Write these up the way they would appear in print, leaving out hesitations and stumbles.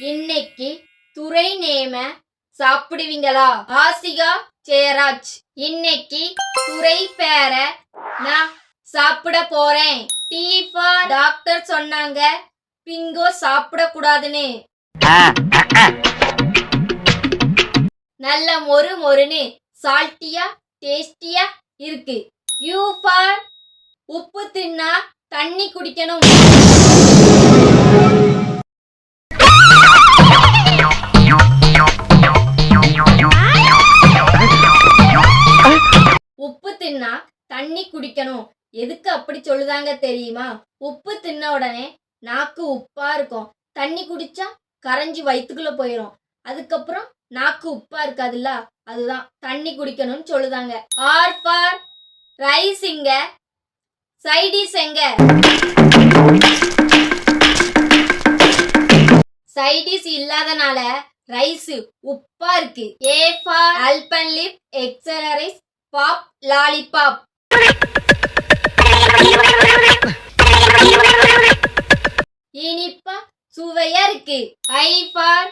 இன்னைக்கு துறை நேம சாப்பிடுவீங்களா? ஆசிகா ஜெயராஜ். இன்னைக்கு துறை பேர நான் சாப்பிட போறேன். டீஃபா டாக்டர் சொன்னாங்க பிங்கோ சாப்பிடக்கூடாதுன்னு. நல்ல மொறு மொறுன்னு சால்ட்டியா டேஸ்டியா இருக்கு. யூ ஃபார் உப்பு தின்னா தண்ணி குடிக்கணும். உப்பு தின்னா தண்ணி குடிக்கணும். எதுக்கு அப்படி சொல்லுதாங்க தெரியுமா? உப்பு தின்ன உடனே நாக்கு உப்பா இருக்கும். தண்ணி குடிச்சா கரைஞ்சி வயிற்றுக்குள்ள போயிடும். அதுக்கப்புறம் நாக்கு உப்பா இருக்காதுல்ல, அதுதான் தண்ணி குடிக்கணும்னு சொல்லுதாங்க. ஆர் ஃபார் ரைஸ் இங்க, சைடிஸ் எங்க? சைடிஸ் இல்லாதனால ரைஸ் உப்பா இருக்கு. A for Alpenliebe eclairs pop lollipop. இனிப்பா சுவையா இருக்கு. ஐ ஃபார்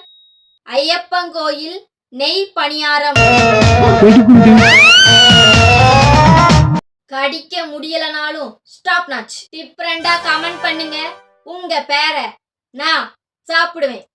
ஐயப்பங்கோயில் நெய் பணியாரம். கடிக்க முடியலனாலும் ஸ்டாப் நாச். டிஃபரெண்டா கமெண்ட் பண்ணுங்க. உங்க பேரை நான் சாப்பிடுவேன்.